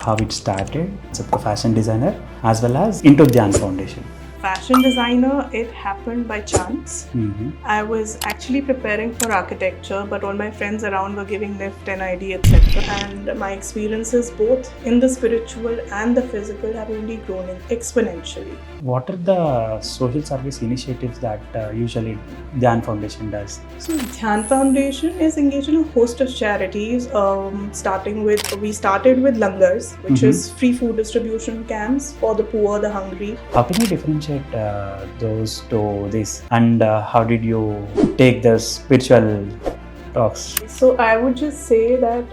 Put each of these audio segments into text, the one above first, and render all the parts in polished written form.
How it started as a fashion designer as well as into Dhyan Foundation. Fashion designer, it happened by chance. Mm-hmm. I was actually preparing for architecture, but all my friends around were giving NIFT, NID, etc. And my experiences both in the spiritual and the physical have only grown exponentially. What are the social service initiatives that usually Dhyan Foundation does? So Dhyan Foundation is engaged in a host of charities. We started with langars, which is free food distribution camps for the poor, the hungry. How can you differentiate those to this, and how did you take the spiritual talks? So I would just say that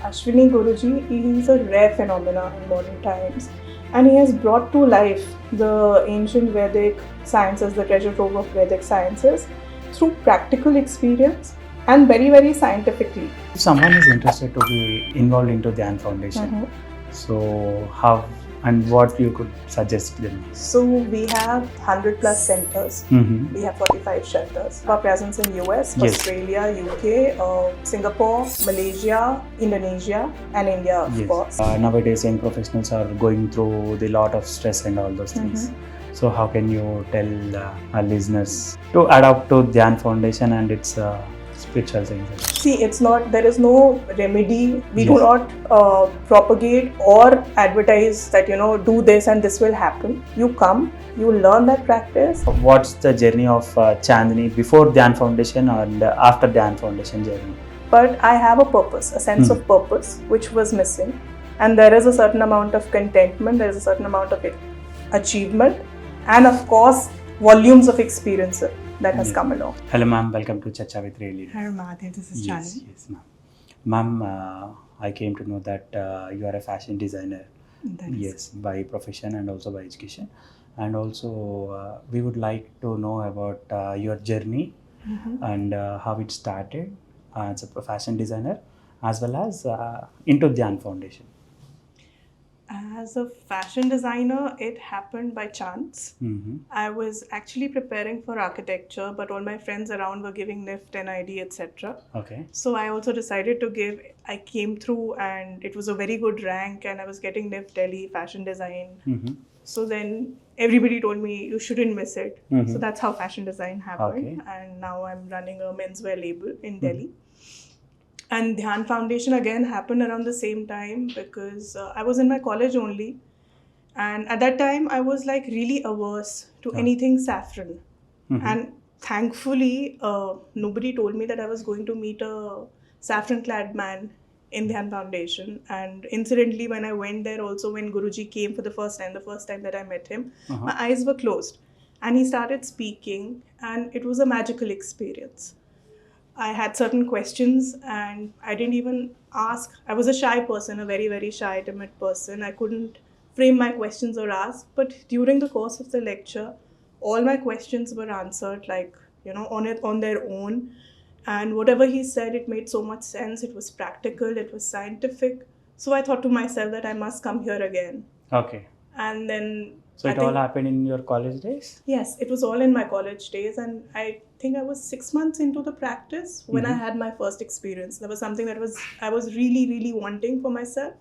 Ashwini Guruji is a rare phenomenon in modern times, and he has brought to life the ancient Vedic sciences, the treasure trove of Vedic sciences, through practical experience and very, very scientifically. If someone is interested to be involved into Dhyan Foundation, so how and what you could suggest them? So we have 100 plus centers. We have 45 shelters. Our presence in US, Yes. Australia, UK, Singapore, Malaysia, Indonesia, and India, of course. Nowadays, young professionals are going through the lot of stress and all those things. So how can you tell our listeners to adopt to Dhyan Foundation and its spiritual things? See, there is no remedy. We do Yes. not propagate or advertise that, do this and this will happen. You come, you learn that practice. What's the journey of Chandni before Dhyan Foundation and after Dhyan Foundation journey? But I have a purpose, a sense of purpose, which was missing. And there is a certain amount of contentment, there is a certain amount of achievement, and of course, volumes of experience that has come along. Hello ma'am, welcome to Charcha With Real Leader. Hi Madhav, this is Charcha. Yes ma'am. Ma'am, I came to know that you are a fashion designer. Yes, by profession and also by education. And also we would like to know about your journey and how it started as a fashion designer as well as into Dhyan Foundation. As a fashion designer, it happened by chance. I was actually preparing for architecture, but all my friends around were giving NIFT, NID, etc. Okay. So I also decided to give. I came through and it was a very good rank, and I was getting NIFT Delhi fashion design. So then everybody told me you shouldn't miss it. So that's how fashion design happened. Okay. And now I'm running a menswear label in Delhi. And Dhyan Foundation again happened around the same time because I was in my college only. And at that time, I was like really averse to anything saffron. And thankfully, nobody told me that I was going to meet a saffron-clad man in Dhyan Foundation. And incidentally, when I went there also, when Guruji came for the first time that I met him, my eyes were closed. And he started speaking, and it was a magical experience. I had certain questions and I didn't even ask. I was a shy person, a very, very shy, timid person. I couldn't frame my questions or ask. But during the course of the lecture, all my questions were answered on their own. And whatever he said, it made so much sense. It was practical, it was scientific. So I thought to myself that I must come here again. Okay. And then So it all happened in your college days? Yes, it was all in my college days, and I think I was 6 months into the practice when I had my first experience. There was something that I was really, really wanting for myself,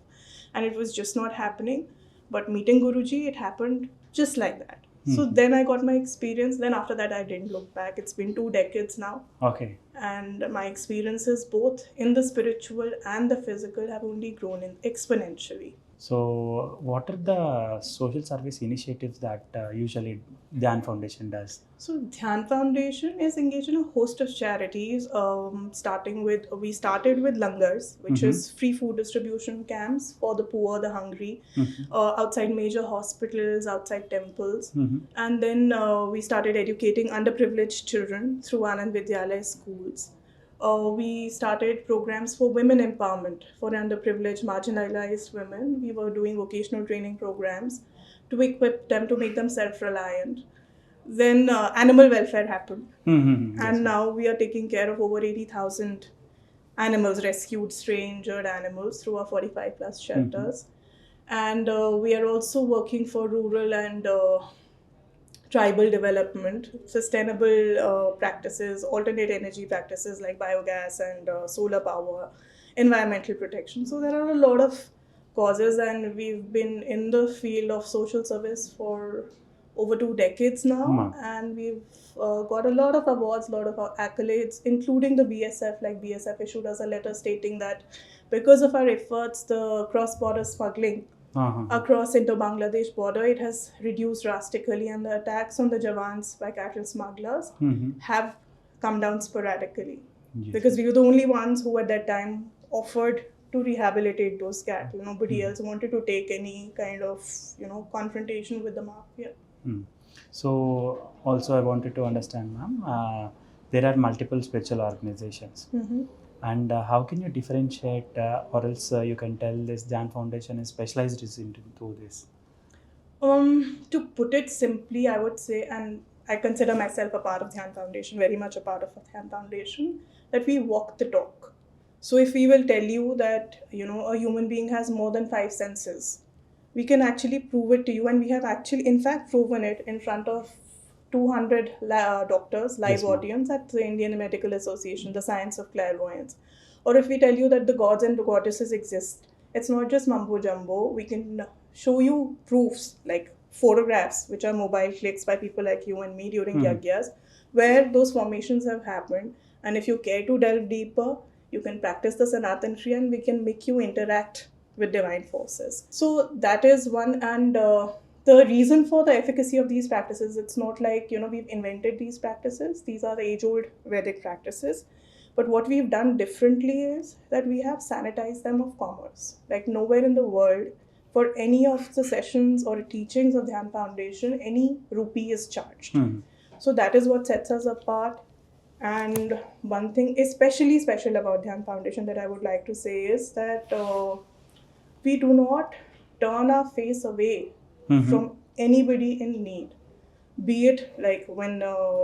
and it was just not happening. But meeting Guruji, it happened just like that. So then I got my experience. Then after that, I didn't look back. It's been 2 decades now. Okay. And my experiences both in the spiritual and the physical have only grown exponentially. So, what are the social service initiatives that usually Dhyan Foundation does? So Dhyan Foundation is engaged in a host of charities. We started with langars, which is free food distribution camps for the poor, the hungry, outside major hospitals, outside temples, and then we started educating underprivileged children through Anand Vidyalaya schools. We started programs for women empowerment for underprivileged, marginalized women. We were doing vocational training programs to equip them, to make them self-reliant. Then animal welfare happened. And now we are taking care of over 80,000 animals, rescued, stray, injured animals through our 45 plus shelters. And we are also working for rural and tribal development, sustainable practices, alternate energy practices like biogas and solar power, environmental protection. So there are a lot of causes, and we've been in the field of social service for over 2 decades now, Ma'am. and we've got a lot of awards, a lot of accolades, including the BSF. Like BSF issued us a letter stating that because of our efforts, the cross-border smuggling across into Bangladesh border, it has reduced drastically, and the attacks on the Jawans by cattle smugglers have come down sporadically. Yes. Because we were the only ones who at that time offered to rehabilitate those cattle. Nobody else wanted to take any kind of confrontation with the mafia. So also I wanted to understand, ma'am, there are multiple spiritual organizations. And how can you differentiate, or else you can tell this Dhyan Foundation is specialized into this? To put it simply, I would say, and I consider myself a part of Dhyan Foundation, very much a part of Dhyan Foundation, that we walk the talk. So if we will tell you that, a human being has more than 5 senses, we can actually prove it to you, and we have actually, in fact, proven it in front of 200 doctors, live Yes, ma'am. audience at the Indian Medical Association, the science of clairvoyance. Or if we tell you that the gods and the goddesses exist, it's not just mumbo jumbo. We can show you proofs like photographs, which are mobile clicks by people like you and me during yagyas, where those formations have happened. And if you care to delve deeper, you can practice the Sanatan Kriya, and we can make you interact with divine forces. So that is one. And the reason for the efficacy of these practices, it's not like we've invented these practices. These are the age-old Vedic practices. But what we've done differently is that we have sanitized them of commerce. Like nowhere in the world, for any of the sessions or teachings of Dhyan Foundation, any rupee is charged. So that is what sets us apart. And one thing especially special about Dhyan Foundation that I would like to say is that we do not turn our face away from anybody in need. Be it like when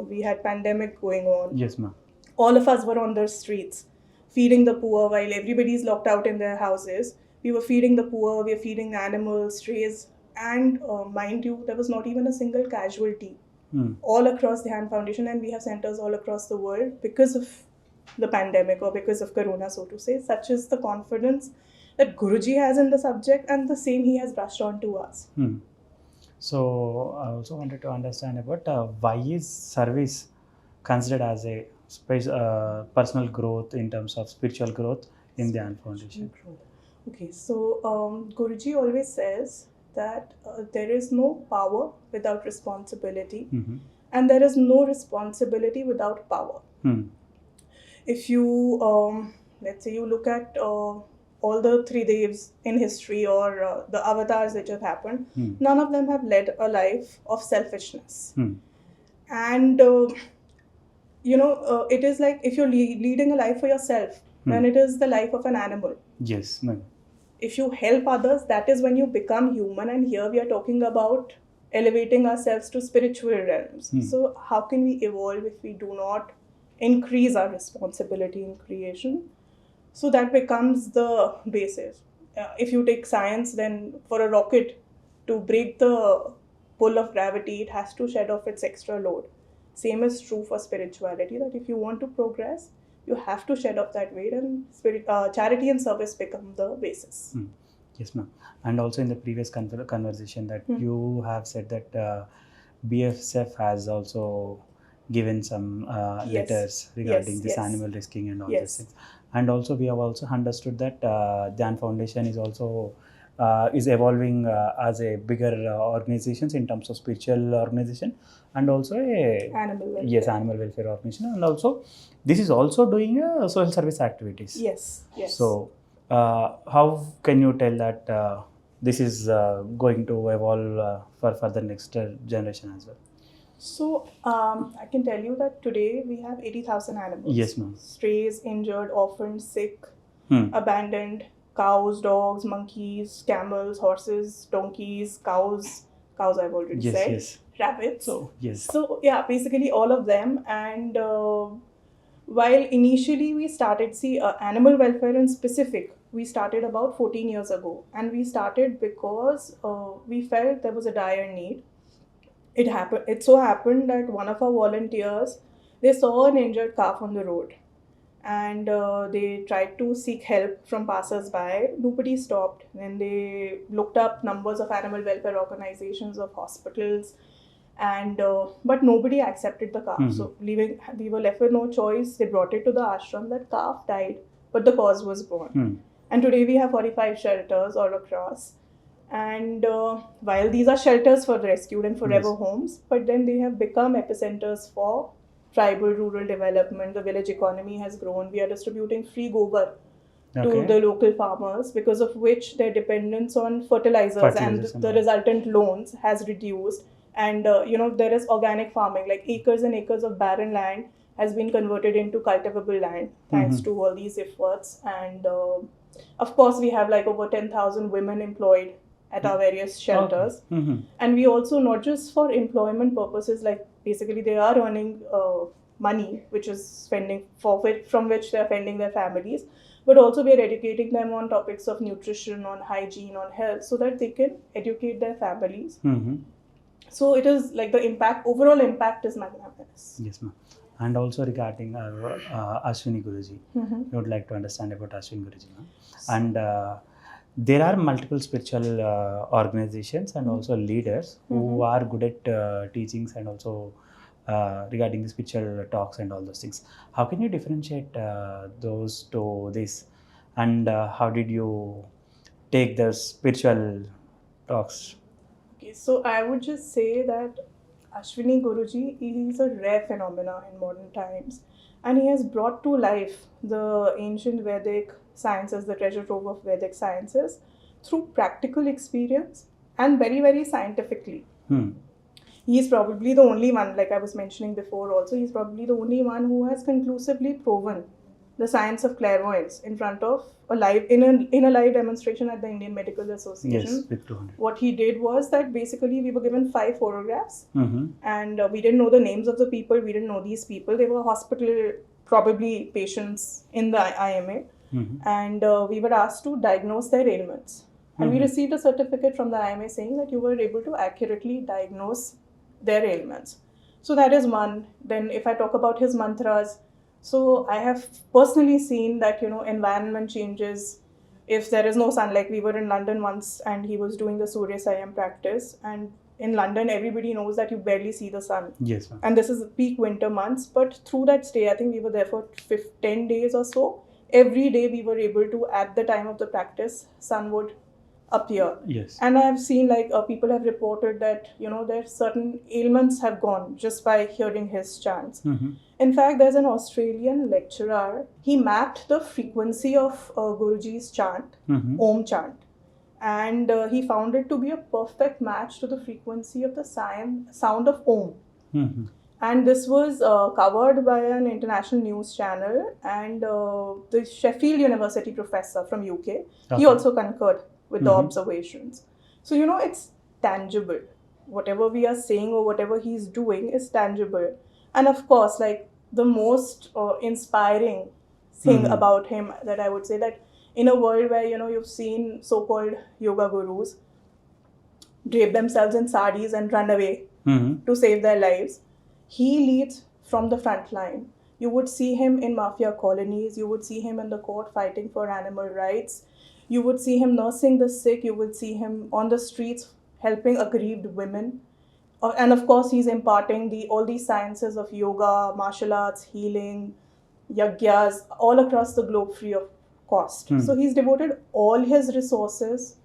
we had pandemic going on. Yes, ma'am. All of us were on the streets, feeding the poor while everybody's locked out in their houses. We were feeding the poor, we were feeding animals, strays, and mind you, there was not even a single casualty all across the Dhyan Foundation, and we have centers all across the world because of the pandemic or because of Corona, so to say. Such is the confidence that Guruji has in the subject, and the same he has brushed on to us. So I also wanted to understand about why is service considered as a personal growth in terms of spiritual growth in the Dhyan Foundation? Okay, so Guruji always says that there is no power without responsibility, and there is no responsibility without power. If you, let's say, you look at all the three devs in history or the avatars which have happened, none of them have led a life of selfishness. And it is like if you're leading a life for yourself, then it is the life of an animal. Yes, ma'am. If you help others, that is when you become human. And here we are talking about elevating ourselves to spiritual realms. So how can we evolve if we do not increase our responsibility in creation? So that becomes the basis. If you take science, then for a rocket to break the pull of gravity, it has to shed off its extra load. Same is true for spirituality, that if you want to progress, you have to shed off that weight, and charity and service become the basis. Yes, ma'am. And also in the previous conversation that you have said that BSF has also given some letters regarding this animal risking and all these things. And also we have also understood that Dhyan Foundation is also is evolving as a bigger organizations in terms of spiritual organization, and also a animal welfare. Animal welfare organization, and also this is also doing social service activities. Yes. So how can you tell that this is going to evolve for the next generation as well? So I can tell you that today we have 80,000 animals. Yes, ma'am. Strays, injured, orphaned, sick, abandoned, cows, dogs, monkeys, camels, horses, donkeys, cows I've already said. Yes. Rabbits. So yes. So yeah, basically all of them. And while initially we started, animal welfare in specific, we started about 14 years ago. And we started because we felt there was a dire need. It so happened that one of our volunteers, they saw an injured calf on the road. and they tried to seek help from passers-by. Nobody stopped. Then they looked up numbers of animal welfare organizations, of hospitals, and but nobody accepted the calf. So we were left with no choice. They brought it to the ashram. That calf died, but the cause was born. And today we have 45 shelters all across. And while these are shelters for rescued and forever homes, but then they have become epicenters for tribal rural development. The village economy has grown. We are distributing free gobar to the local farmers, because of which their dependence on fertilizers and the resultant loans has reduced. And there is organic farming, like acres and acres of barren land has been converted into cultivable land thanks to all these efforts. And of course we have like over 10,000 women employed at our various shelters. And we also, not just for employment purposes, like basically they are earning money which is spending from which they are funding their families, but also we are educating them on topics of nutrition, on hygiene, on health, so that they can educate their families. So it is like the overall impact is magnanimous. Yes, ma'am. And also regarding Ashwini Guruji, you would like to understand about Ashwini Guruji, ma'am. And there are multiple spiritual organizations and also leaders who are good at teachings and also regarding the spiritual talks and all those things. How can you differentiate those to this? And how did you take the spiritual talks? Okay, so I would just say that Ashwini Guruji is a rare phenomenon in modern times, and he has brought to life the ancient Vedic sciences, the treasure trove of Vedic sciences, through practical experience and very, very scientifically. He is probably the only one, like I was mentioning before also, he's probably the only one who has conclusively proven the science of clairvoyance in front of a live, in a live demonstration at the Indian Medical Association. Yes, with 200. What he did was that basically we were given 5 photographs, and we didn't know the names of the people, we didn't know these people. They were hospital, probably patients in the IMA, and we were asked to diagnose their ailments. And we received a certificate from the IMA saying that you were able to accurately diagnose their ailments. So that is one. Then if I talk about his mantras, so I have personally seen that, environment changes. If there is no sunlight, we were in London once and he was doing the Surya Sayam practice, and in London everybody knows that you barely see the sun. Yes, ma'am. And this is peak winter months, but through that stay, I think we were there for 10 days or so. Every day we were able to, at the time of the practice, sun would appear. Yes. And I have seen people have reported that their certain ailments have gone just by hearing his chants. In fact, there's an Australian lecturer. He mapped the frequency of Guruji's chant, Om chant, and he found it to be a perfect match to the frequency of the sound of Om. And this was covered by an international news channel, and the Sheffield University professor from UK, he also concurred with the observations. So, it's tangible. Whatever we are saying or whatever he's doing is tangible. And of course, the most inspiring thing about him that I would say, that in a world where, you've seen so-called yoga gurus drape themselves in saris and run away to save their lives, he leads from the front line. You would see him in mafia colonies. You would see him in the court fighting for animal rights. You would see him nursing the sick. You would see him on the streets helping aggrieved women. And of course, he's imparting all these sciences of yoga, martial arts, healing, yagyas, all across the globe free of cost. So he's devoted all his resources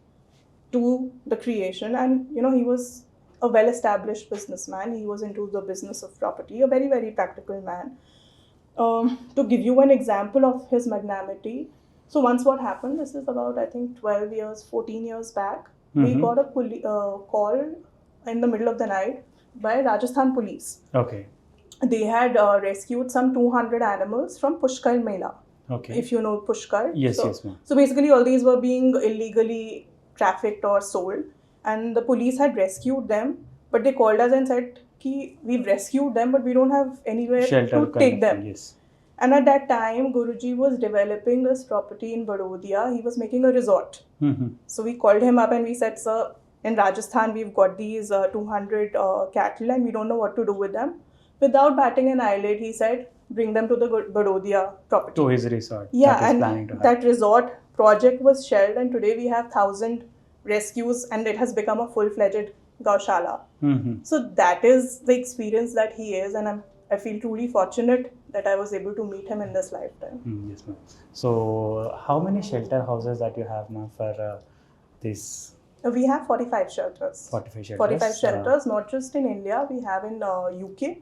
to the creation. And, he was a well-established businessman. He was into the business of property, a very, very practical man. To give you an example of his magnanimity, so once what happened, this is about, I think, 14 years back, we got a call in the middle of the night by Rajasthan police. Okay. They had rescued some 200 animals from Pushkar Mela. Okay. If you know Pushkar. Yes, yes, ma'am. So basically all these were being illegally trafficked or sold, and the police had rescued them, but they called us and said, we've rescued them, but we don't have anywhere to take them. Yes. And at that time, Guruji was developing this property in Barodia. He was making a resort. So we called him up and we said, sir, in Rajasthan, we've got these 200 cattle and we don't know what to do with them. Without batting an eyelid, he said, bring them to the Barodia property. To his resort. Yeah, that is planning and to happen. that resort project was shelved, and today we have 1,000 rescues, and it has become a full-fledged Gaushala. So that is the experience that he is, and I feel truly fortunate that I was able to meet him in this lifetime. Yes, ma'am. So, how many shelter houses that you have, ma'am, for this We have 45 shelters. 45 shelters? 45 shelters, not just in India. We have in UK,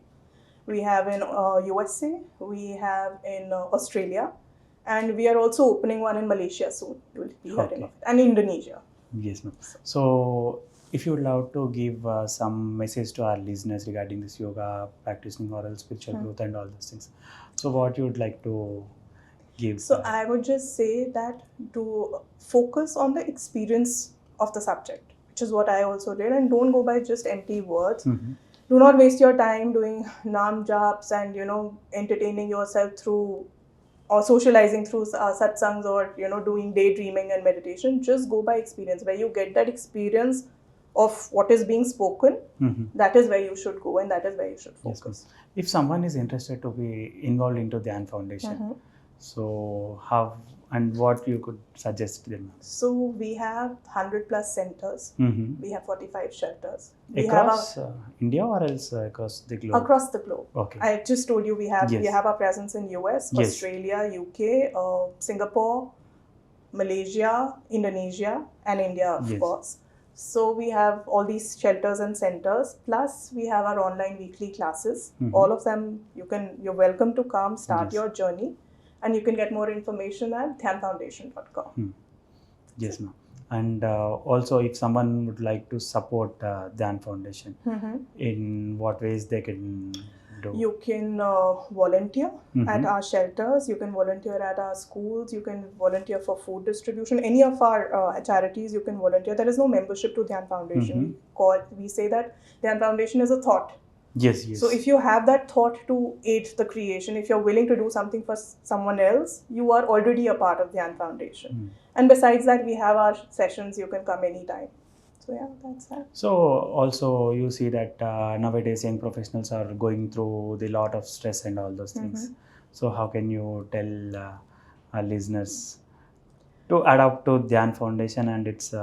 we have in USA, we have in Australia, and we are also opening one in Malaysia soon. You'll be hearing Okay. of it. And Indonesia. Yes, ma'am. So, if you would love to give some message to our listeners regarding this yoga practicing or else spiritual growth and all those things, so what you would like to give? So I would just say that to focus on the experience of the subject, which is what I also did, and don't go by just empty words. Do not waste your time doing naam japs and entertaining yourself through or socializing through satsangs or doing daydreaming and meditation. Just go by experience. Where you get that experience of what is being spoken, that is where you should go, and that is where you should focus. Yes, if someone is interested to be involved into Dhyan Foundation, so how and what you could suggest them? So we have 100 plus centers. We have 45 shelters. We Across India or else across the globe? Across the globe. Okay. I just told you we have our presence in US, Yes. Australia, UK, Singapore, Malaysia, Indonesia, and India, of course. So we have all these shelters and centers. Plus we have our online weekly classes. All of them you're welcome to come, start your journey. And you can get more information at dhyanfoundation.com. Yes, ma'am. And also, if someone would like to support Dhyan Foundation, in what ways they can do? You can volunteer at our shelters. You can volunteer at our schools. You can volunteer for food distribution. Any of our charities, you can volunteer. There is no membership to Dhyan Foundation. We say that Dhyan Foundation is a thought. Yes, yes. So if you have that thought to aid the creation, if you're willing to do something for someone else, you are already a part of Dhyan Foundation. And besides that, we have our sessions. You can come anytime. So yeah, that's that. So also you see that nowadays young professionals are going through the lot of stress and all those things. So how can you tell our listeners to adapt to Dhyan Foundation and its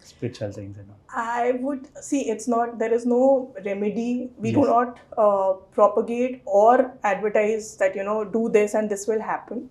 spiritual things and all? I would see there is no remedy. We do not propagate or advertise that, do this and this will happen.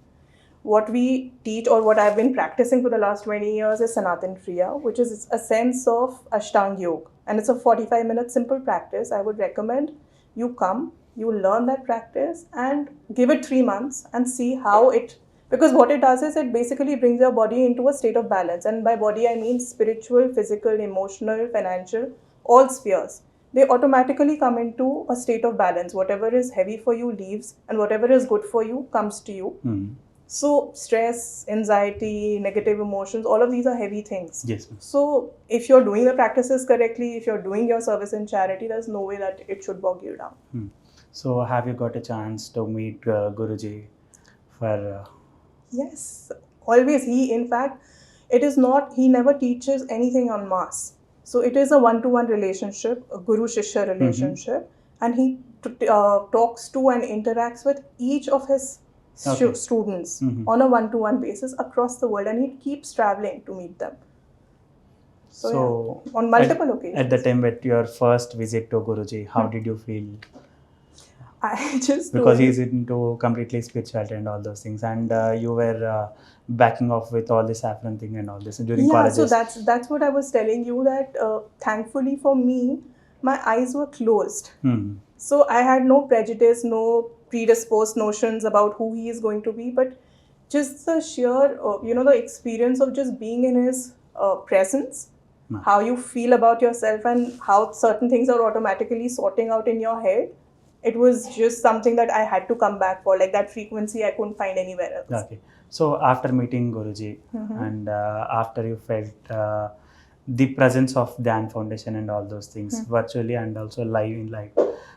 What we teach or what I've been practicing for the last 20 years is Sanatan Kriya, which is a sense of Ashtanga Yoga. And it's a 45-minute simple practice. I would recommend you come, you learn that practice and give it 3 months and see how it, because what it does is it basically brings your body into a state of balance. And by body, I mean spiritual, physical, emotional, financial, all spheres. They automatically come into a state of balance. Whatever is heavy for you leaves and whatever is good for you comes to you. So stress, anxiety, negative emotions, all of these are heavy things. Yes. So if you're doing the practices correctly, if you're doing your service in charity, there's no way that it should bog you down. So have you got a chance to meet Guruji for... Yes, always. In fact, it is not, he never teaches anything en masse. So it is a one-to-one relationship, a Guru-Shishya relationship. And he talks to and interacts with each of his students on a one-to-one basis across the world, and he keeps traveling to meet them. So on multiple occasions. At the time at your first visit to Guruji, how did you feel? I just because he's into completely spirituality and all those things, and you were backing off with all this saffron thing and all this during colleges. So that's what I was telling you, that thankfully for me, my eyes were closed. So I had no prejudice, no predisposed notions about who he is going to be, but just the sheer, the experience of just being in his presence, how you feel about yourself and how certain things are automatically sorting out in your head. It was just something that I had to come back for, like that frequency I couldn't find anywhere else. Okay. So after meeting Guruji and after you felt the presence of Dhyan Foundation and all those things virtually and also live in life.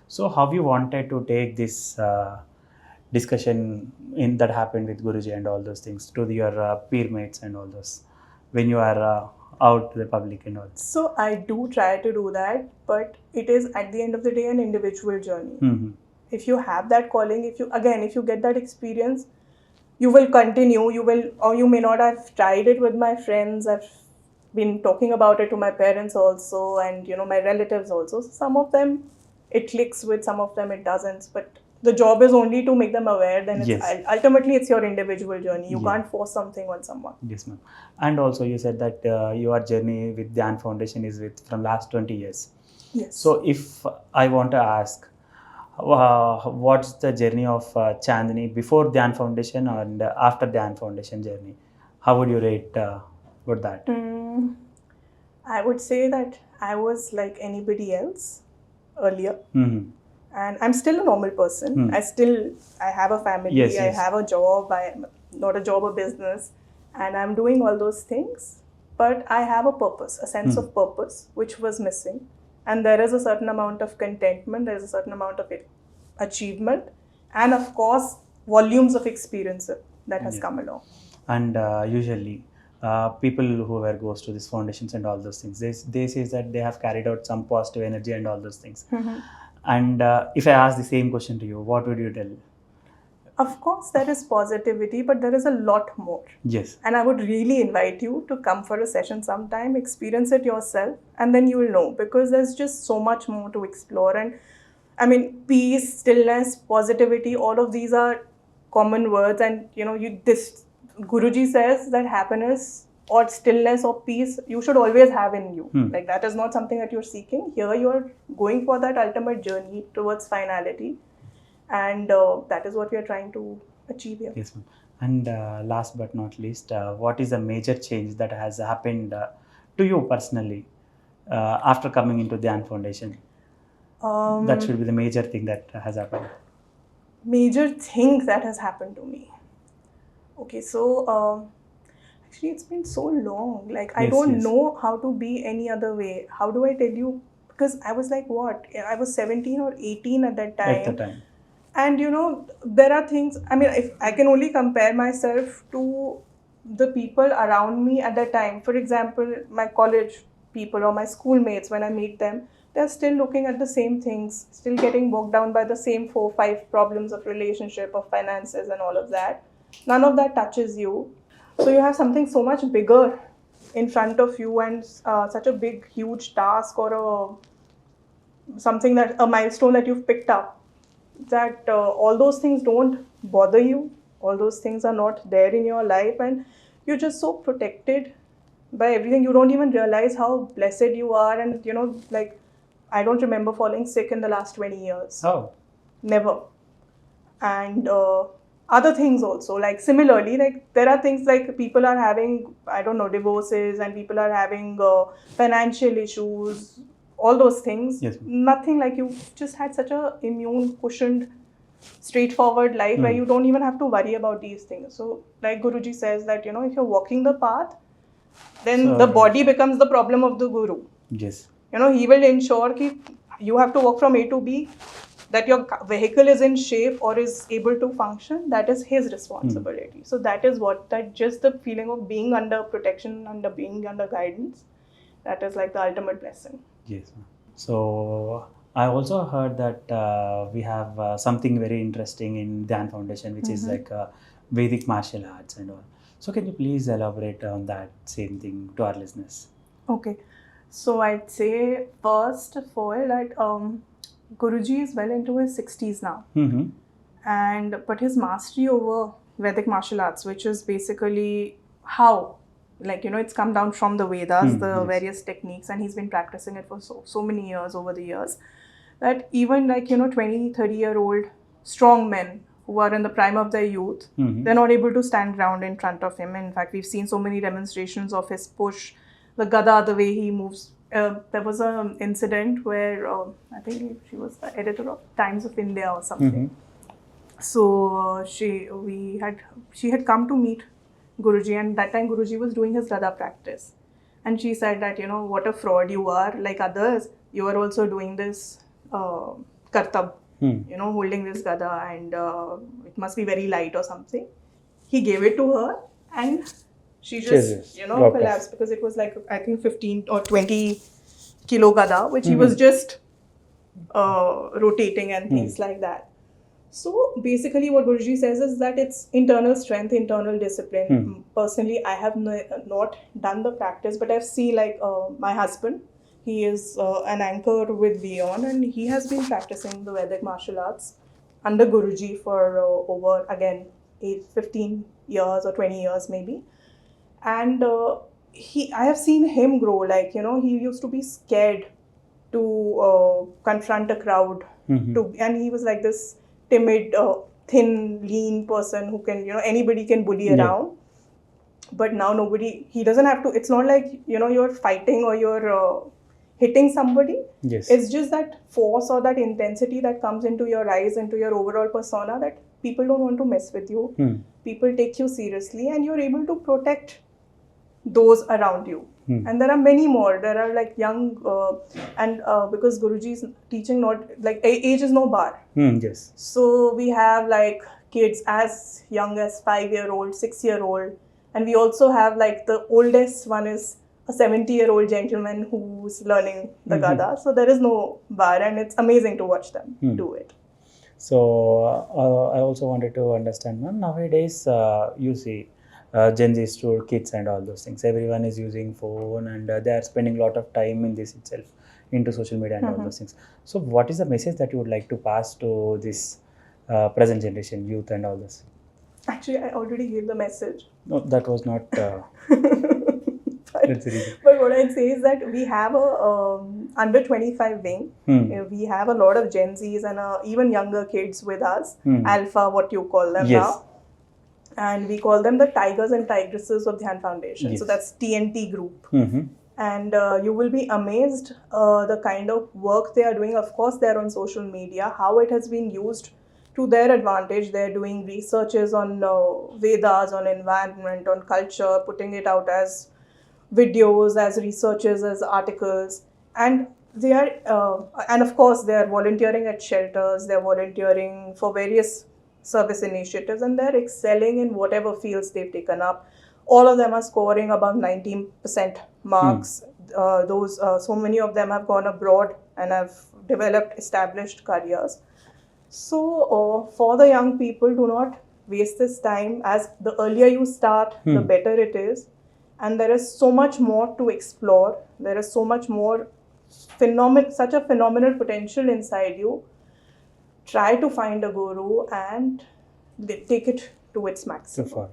So how you wanted to take this discussion that happened with Guruji and all those things to your peer mates and all those when you are out to the public and all? So I do try to do that, but it is at the end of the day an individual journey. if you have that calling, if you get that experience, you will continue, or you may not have tried it with my friends. I've been talking about it to my parents also, and my relatives also. So some of them it clicks with, some of them it doesn't. But the job is only to make them aware. Then ultimately it's your individual journey. You can't force something on someone. Yes, ma'am. And also you said that your journey with Dhyan Foundation is from last 20 years. Yes. So if I want to ask, what's the journey of Chandni before Dhyan Foundation and after Dhyan Foundation journey? How would you rate about that? I would say that I was like anybody else earlier. And I'm still a normal person. I have a family, I have a job, not a job or business, and I'm doing all those things. But I have a purpose, a sense of purpose, which was missing. And there is a certain amount of contentment, there is a certain amount of achievement, and of course, volumes of experience that has come along. And usually, people who goes to these foundations and all those things, they say that they have carried out some positive energy and all those things. And if I ask the same question to you, what would you tell? Of course, there is positivity, but there is a lot more. Yes. And I would really invite you to come for a session sometime, experience it yourself, and then you will know, because there's just so much more to explore. And I mean, peace, stillness, positivity, all of these are common words. And this Guruji says that happiness or stillness or peace you should always have in you. Like, that is not something that you're seeking. Here you're going for that ultimate journey towards finality. And that is what we are trying to achieve here. Yes, ma'am. And last but not least, what is a major change that has happened to you personally after coming into Dhyan Foundation? That should be the major thing that has happened. Major thing that has happened to me. Okay, so actually it's been so long. Like, I don't know how to be any other way. How do I tell you? Because I was like, what? I was 17 or 18 at that time. At the time. And there are things, I mean, if I can only compare myself to the people around me at that time. For example, my college people or my schoolmates, when I meet them, they're still looking at the same things, still getting bogged down by the same 4-5 problems of relationship, of finances and all of that. None of that touches you. So you have something so much bigger in front of you, and such a big, huge task, or a milestone that you've picked up, that all those things don't bother you. All those things are not there in your life, and you're just so protected by everything. You don't even realize how blessed you are. And like, I don't remember falling sick in the last 20 years. Oh. Never. And other things also, like similarly, like there are things like people are having, I don't know, divorces, and people are having financial issues, all those things. Yes. Nothing like, you just had such a immune, cushioned, straightforward life where you don't even have to worry about these things. So like Guruji says that, if you're walking the path, then the body becomes the problem of the Guru. Yes. He will ensure that you have to walk from A to B, that your vehicle is in shape or is able to function. That is his responsibility. So that is just the feeling of being under protection, being under guidance, that is like the ultimate blessing. Yes, ma'am. So I also heard that we have something very interesting in Dhyan Foundation, which is like Vedic martial arts and all. So can you please elaborate on that same thing to our listeners? Okay. So I'd say first of all that Guruji is well into his 60s now. But his mastery over Vedic martial arts, which is basically how, like, it's come down from the Vedas, various techniques, and he's been practicing it for so many years over the years, that even like, 20, 30-year-old strong men who are in the prime of their youth, they're not able to stand ground in front of him. In fact, we've seen so many demonstrations of his push, the gada, the way he moves. There was an incident where I think she was the editor of Times of India or something. So she had come to meet Guruji, and that time Guruji was doing his gada practice, and she said that, what a fraud you are. Like others, you are also doing this kartab, holding this gada, and it must be very light or something. He gave it to her, and she just, collapsed, because it was like, I think 15 or 20 kilo gada, which he was just rotating and things like that. So basically, what Guruji says is that it's internal strength, internal discipline. Personally, I have not done the practice, but I've seen like my husband. He is an anchor with Dhyan, and he has been practicing the Vedic martial arts under Guruji for over again 15 years or 20 years maybe. And I have seen him grow. Like, you know, he used to be scared to confront a crowd. And he was like this timid, thin, lean person who can, you know, anybody can bully around. But now he doesn't have to. It's not like, you know, you're fighting or you're hitting somebody. Yes. It's just that force or that intensity that comes into your eyes, into your overall persona, that people don't want to mess with you. People take you seriously, and you're able to protect those around you. And there are many more. There are like young and because Guruji's teaching, not like age is no bar. Yes. So we have like kids as young as 5-year-old, 6-year-old, and we also have like the oldest one is a 70-year-old gentleman who's learning the Gada. So there is no bar, and it's amazing to watch them do it. So I also wanted to understand, ma'am, nowadays you see Gen Z kids and all those things. Everyone is using phone, and they are spending a lot of time in this itself, into social media and all those things. So what is the message that you would like to pass to this present generation youth and all this? Actually, I already gave the message. No, that was not. But what I'd say is that we have a under 25 wing. We have a lot of Gen Zs and even younger kids with us. Alpha, what you call them now. And we call them the Tigers and Tigresses of Dhyan Foundation. Yes. So that's TNT group. And you will be amazed the kind of work they are doing. Of course, they're on social media, how it has been used to their advantage. They're doing researches on Vedas, on environment, on culture, putting it out as videos, as researches, as articles. And they are, and of course, they are volunteering at shelters. They're volunteering for various service initiatives, and they're excelling in whatever fields they've taken up. All of them are scoring above 90% marks. So many of them have gone abroad and have developed established careers. So for the young people, do not waste this time. As the earlier you start, the better it is. And there is so much more to explore. There is so much more such a phenomenal potential inside you. Try to find a guru and take it to its maximum.